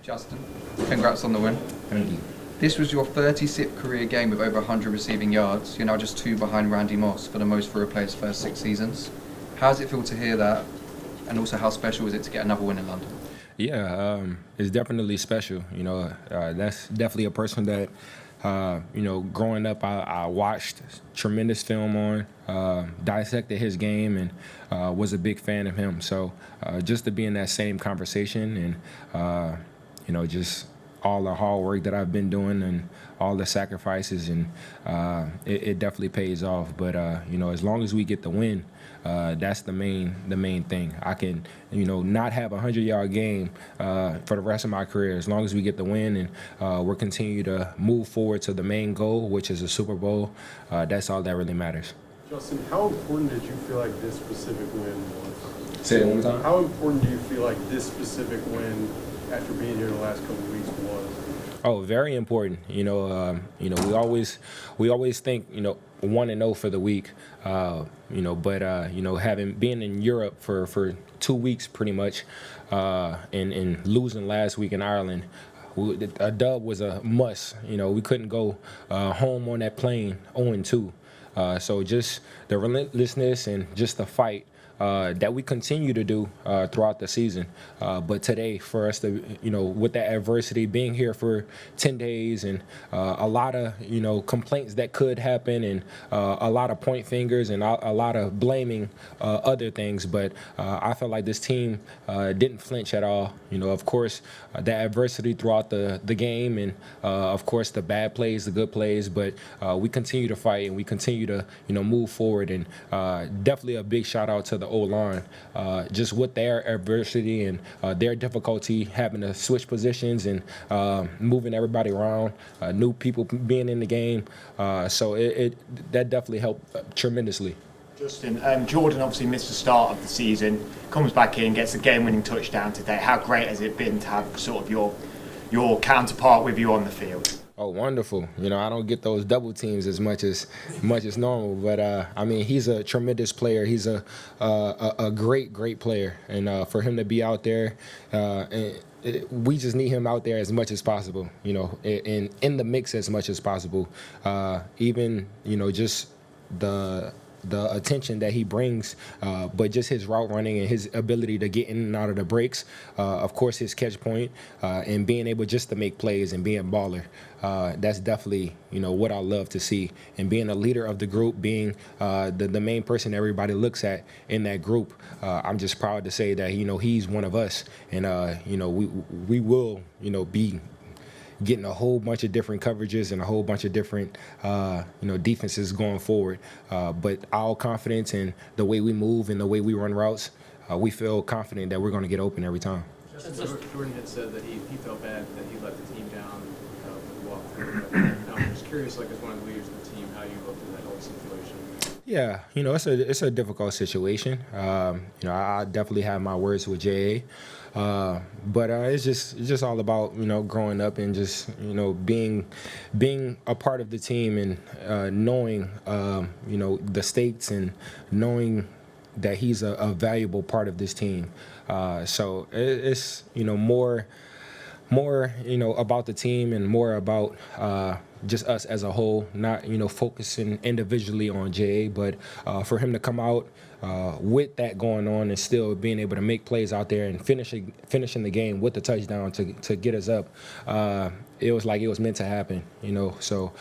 Justin, congrats on the win. Thank you. This was your 36th career game with over 100 receiving yards. You're now just 2 behind Randy Moss for the most for a player's first 6 seasons. How does it feel to hear that? And also, how special is it to get another win in London? Yeah, it's definitely special. That's definitely a person that, growing up, I watched tremendous film on, dissected his game, and was a big fan of him. So just to be in that same conversation and, just all the hard work that I've been doing and all the sacrifices, and it definitely pays off. But, as long as we get the win, that's the main thing. I can, not have a 100-yard game for the rest of my career. As long as we get the win and we'll continue to move forward to the main goal, which is a Super Bowl, that's all that really matters. Justin, how important did you feel like this specific win was? Say it one more time. How important do you feel like this specific win, after being here the last couple of weeks, was? Oh, very important. We always think, 1-0 for the week, but having been in Europe for 2 weeks pretty much, and losing last week in Ireland, a dub was a must. We couldn't go home on that plane 0-2. So just the relentlessness and just the fight that we continue to do throughout the season. But today, for us to, with that adversity, being here for 10 days and a lot of, complaints that could happen, and a lot of point fingers and a lot of blaming other things. But I felt like this team didn't flinch at all. Of course, the adversity throughout the game, and of course the bad plays, the good plays. But we continue to fight, and we continue to, move forward. And definitely a big shout out to the O-line, just with their adversity and their difficulty having to switch positions and moving everybody around, new people being in the game. So that definitely helped tremendously. Justin, Jordan obviously missed the start of the season, comes back in, gets a game-winning touchdown today. How great has it been to have sort of your counterpart with you on the field? Oh, wonderful. I don't get those double teams as much as normal, but he's a tremendous player. He's a great player, and for him to be out there, we just need him out there as much as possible, in the mix as much as possible. Even, just the attention that he brings, but just his route running and his ability to get in and out of the breaks, of course his catch point, and being able just to make plays and being a baller. That's definitely, what I love to see. And being a leader of the group, being the main person everybody looks at in that group, I'm just proud to say that, he's one of us. And, we will, be getting a whole bunch of different coverages and a whole bunch of different, defenses going forward. But our confidence in the way we move and the way we run routes, we feel confident that we're going to get open every time. Jordan had said that he felt bad that he let the team down with the walk-through. I'm just curious, as one of the leaders of the team, how you looked at that whole situation. Yeah, it's a difficult situation. I definitely have my words with J.A., but it's just all about growing up and just being a part of the team and knowing the stakes and knowing that he's a valuable part of this team. So it's more about the team and more about just us as a whole, not focusing individually on Jay, but for him to come out with that going on and still being able to make plays out there and finishing the game with the touchdown to get us up. It was like it was meant to happen, So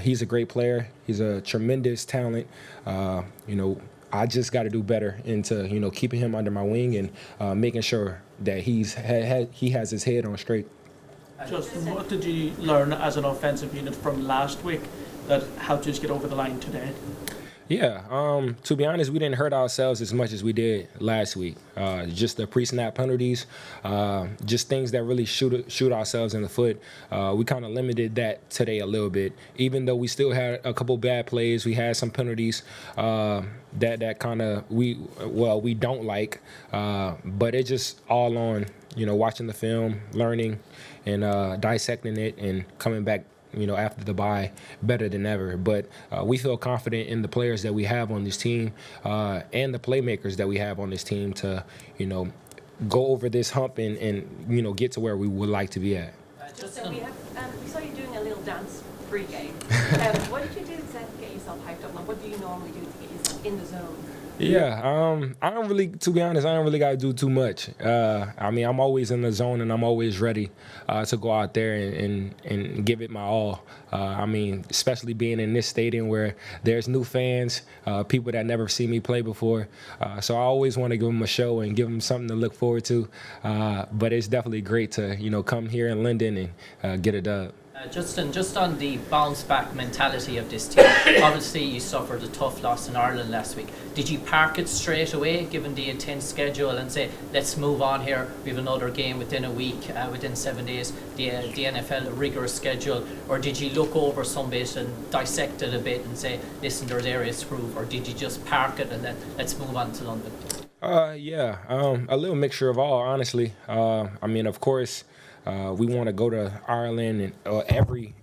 he's a great player. He's a tremendous talent. I just got to do better into keeping him under my wing and making sure that he has his head on straight. Justin, what did you learn as an offensive unit from last week that helped you get over the line today? Yeah, to be honest, we didn't hurt ourselves as much as we did last week. Just the pre-snap penalties, just things that really shoot ourselves in the foot. We kind of limited that today a little bit. Even though we still had a couple bad plays, we had some penalties that kind of we don't like. But it's just all on watching the film, learning, and dissecting it, and coming back after the bye better than ever. But we feel confident in the players that we have on this team and the playmakers that we have on this team to, go over this hump and get to where we would like to be at. Justin, we saw you doing a little dance pre-game. What did you do to get yourself hyped up? Like, what do you normally do to get yourself in the zone? Yeah, I don't really, to be honest, I don't really got to do too much. I mean, I'm always in the zone and I'm always ready to go out there and give it my all. I mean, especially being in this stadium where there's new fans, people that never see me play before. So I always want to give them a show and give them something to look forward to. But it's definitely great to, come here in London and get a dub. Justin, just on the bounce back mentality of this team, obviously you suffered a tough loss in Ireland last week. Did you park it straight away given the intense schedule and say, let's move on here, we have another game within a week, within 7 days, the NFL rigorous schedule, or did you look over some bit and dissect it a bit and say, listen, there's areas to improve, or did you just park it and then let's move on to London? Yeah, a little mixture of all, honestly. I mean, of course, we want to go to Ireland and every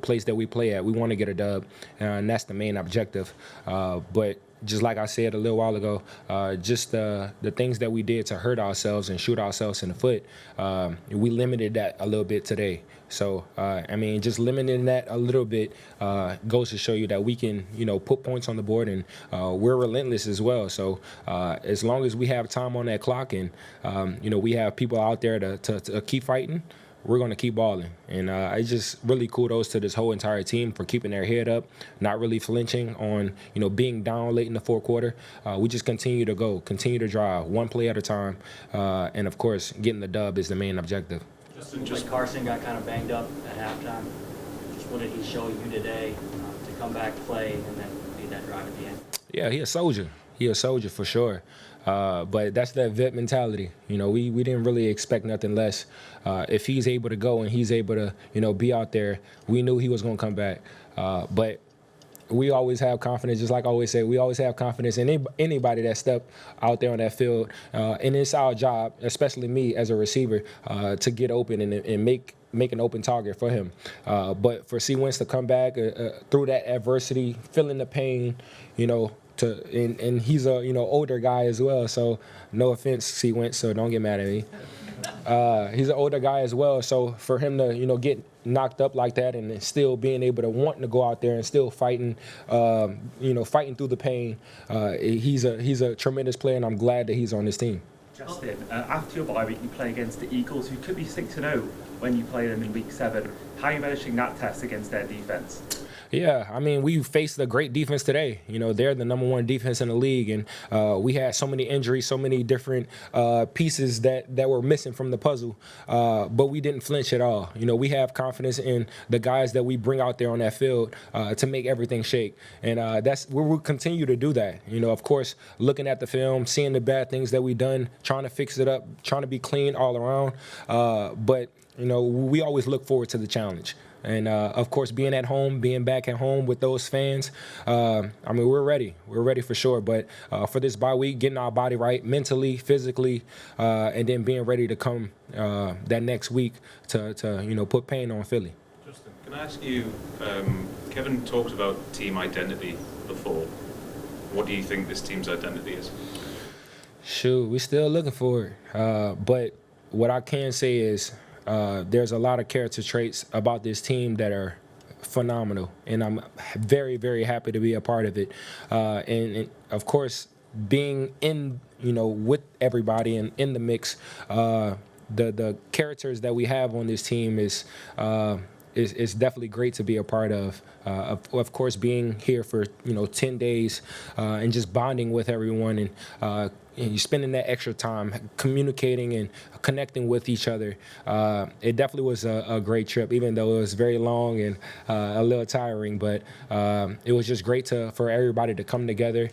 place that we play at. We want to get a dub, and that's the main objective. But just like I said a little while ago, just the things that we did to hurt ourselves and shoot ourselves in the foot, we limited that a little bit today. So, I mean, just limiting that a little bit goes to show you that we can, put points on the board, and we're relentless as well. So, as long as we have time on that clock and, we have people out there to keep fighting, we're going to keep balling. And it's just really kudos to this whole entire team for keeping their head up, not really flinching on, being down late in the fourth quarter. We just continue to go, continue to drive, one play at a time. And, of course, getting the dub is the main objective. Justin, just Carson got kind of banged up at halftime. Just what did he show you today to come back, play, and then lead that drive at the end? Yeah, he a soldier. He a soldier for sure. But that's that vet mentality. We didn't really expect nothing less. If he's able to go and he's able to, be out there, we knew he was going to come back. But we always have confidence, just like I always say, we always have confidence in anybody that step out there on that field. And it's our job, especially me as a receiver, to get open and make an open target for him. But for C. Wentz to come back through that adversity, feeling the pain, and he's a older guy as well. So no offense, C. Wentz, so don't get mad at me. He's an older guy as well. So for him to get knocked up like that and still being able to want to go out there and still fighting, fighting through the pain, he's a tremendous player, and I'm glad that he's on this team. Justin, after your bye week, you play against the Eagles, who could be 6-0 when you play them in Week 7. How are you managing that test against their defense? Yeah, I mean, we faced a great defense today. They're the number one defense in the league, and we had so many injuries, so many different pieces that were missing from the puzzle, but we didn't flinch at all. We have confidence in the guys that we bring out there on that field to make everything shake, and that's where we'll continue to do that. Of course, looking at the film, seeing the bad things that we've done, trying to fix it up, trying to be clean all around, but we always look forward to the challenge. And, of course, being back at home with those fans, I mean, we're ready. We're ready for sure. But for this bye week, getting our body right mentally, physically, and then being ready to come that next week to put pain on Philly. Justin, can I ask you, Kevin talked about team identity before. What do you think this team's identity is? Shoot, we're still looking for it. But what I can say is, there's a lot of character traits about this team that are phenomenal, and I'm very, very happy to be a part of it. And of course, being in, with everybody and in the mix, the characters that we have on this team is definitely great to be a part of. Of course, being here for 10 days and just bonding with everyone and you're spending that extra time communicating and connecting with each other. It definitely was a great trip, even though it was very long and a little tiring. But it was just great for everybody to come together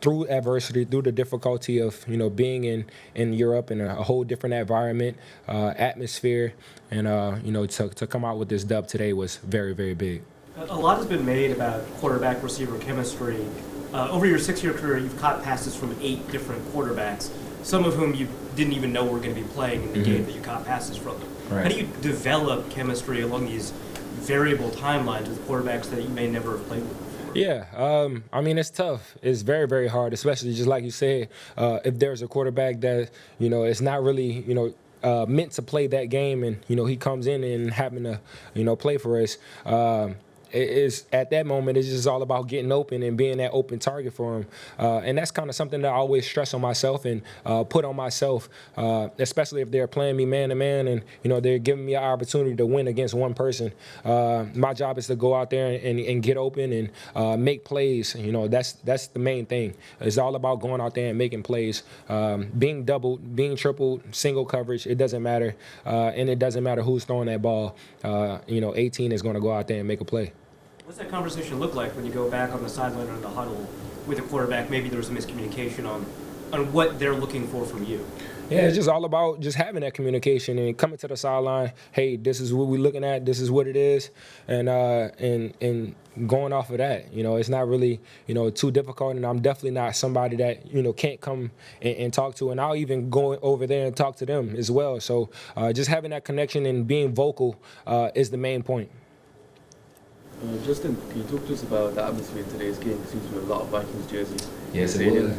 through adversity, through the difficulty of being in Europe in a whole different environment, atmosphere, and to come out with this dub today was very, very big. A lot has been made about quarterback-receiver chemistry. Over your 6-year career, you've caught passes from 8 different quarterbacks, some of whom you didn't even know were going to be playing in the game that you caught passes from them. Right. How do you develop chemistry along these variable timelines with quarterbacks that you may never have played with? Yeah, I mean, it's tough. It's very, very hard, especially just like you said, if there's a quarterback that, it's not really, meant to play that game and, he comes in and having to, play for us. Is at that moment it's just all about getting open and being that open target for him, and that's kind of something that I always stress on myself and put on myself, especially if they're playing me man to man and they're giving me an opportunity to win against one person. My job is to go out there and get open and make plays. That's the main thing. It's all about going out there and making plays, being doubled, being tripled, single coverage. It doesn't matter, and it doesn't matter who's throwing that ball. 18 is going to go out there and make a play. What's that conversation look like when you go back on the sideline or in the huddle with the quarterback? Maybe there was a miscommunication on what they're looking for from you. Yeah, it's just all about just having that communication and coming to the sideline. Hey, this is what we're looking at. This is what it is, and going off of that. It's not really too difficult, and I'm definitely not somebody that can't come and talk to, and I'll even go over there and talk to them as well. So just having that connection and being vocal is the main point. Justin, can you talk to us about the atmosphere in today's game? It seems to be a lot of Vikings jerseys. Yes, it was.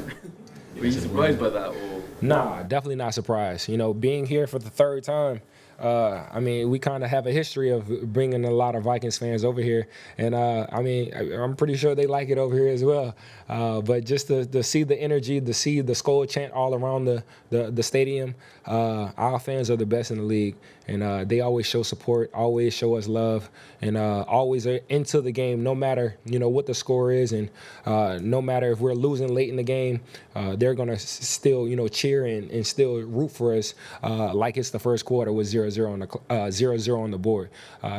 Were you surprised by that? Or? Nah, definitely not surprised. Being here for the third time, I mean, we kind of have a history of bringing a lot of Vikings fans over here. And, I mean, I'm pretty sure they like it over here as well. But just to see the energy, to see the Skol chant all around the stadium, our fans are the best in the league. And they always show support, always show us love, and always are into the game no matter, what the score is. And no matter if we're losing late in the game, they're going to still, cheer and still root for us like it's the first quarter with 0-0 on the 0-0 on the board.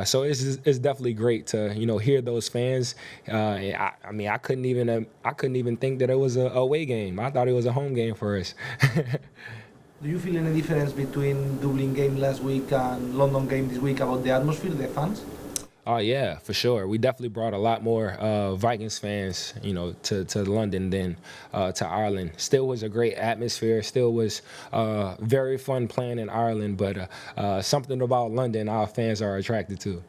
So it's definitely great to hear those fans. I mean I couldn't even think that it was a away game. I thought it was a home game for us. Do you feel any difference between Dublin game last week and London game this week about the atmosphere, the fans? Oh yeah, for sure. We definitely brought a lot more Vikings fans, to London than to Ireland. Still was a great atmosphere. Still was very fun playing in Ireland. But something about London, our fans are attracted to.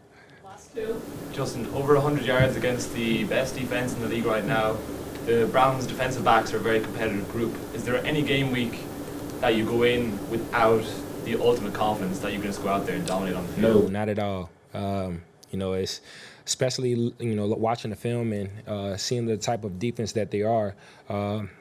Last two. Justin, over 100 yards against the best defense in the league right now. The Browns' defensive backs are a very competitive group. Is there any game week that you go in without the ultimate confidence that you can just go out there and dominate on the field? No, not at all. It's especially watching the film and seeing the type of defense that they are.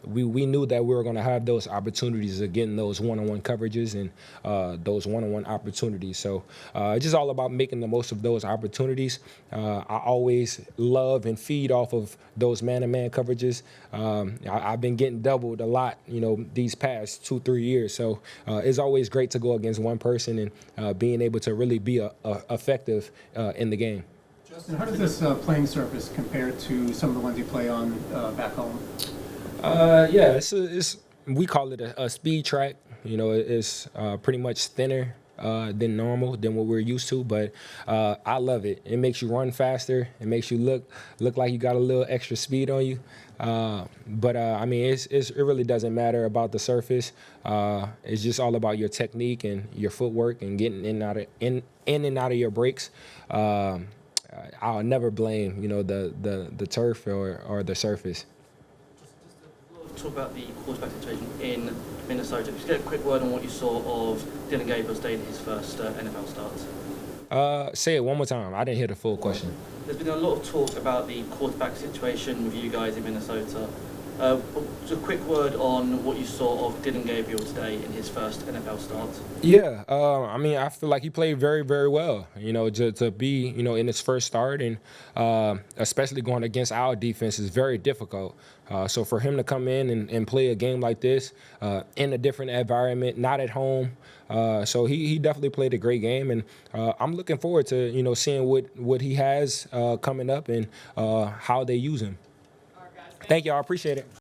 We knew that we were going to have those opportunities of getting those one-on-one coverages and those one-on-one opportunities. So it's just all about making the most of those opportunities. I always love and feed off of those man-to-man coverages. I've been getting doubled a lot, these past 2-3 years. So it's always great to go against one person and being able to really be effective in the game. Justin, how does this playing surface compare to some of the ones you play on back home? Yeah, we call it a speed track. It's pretty much thinner than normal, than what we're used to. But I love it. It makes you run faster. It makes you look like you got a little extra speed on you. But I mean, it really doesn't matter about the surface. It's just all about your technique and your footwork and getting in and out of your breaks. I'll never blame the turf or the surface. Talk about the quarterback situation in Minnesota. Just get a quick word on what you saw of Dylan Gabriel's day in his first NFL start. Say it one more time. I didn't hear the full question. There's been a lot of talk about the quarterback situation with you guys in Minnesota. Just a quick word on what you saw of Dylan Gabriel today in his first NFL start. Yeah, I mean, I feel like he played very, very well. To be, in his first start, and especially going against our defense is very difficult. So for him to come in and play a game like this in a different environment, not at home, so he definitely played a great game, and I'm looking forward to seeing what he has coming up and how they use him. Thank you. I appreciate it.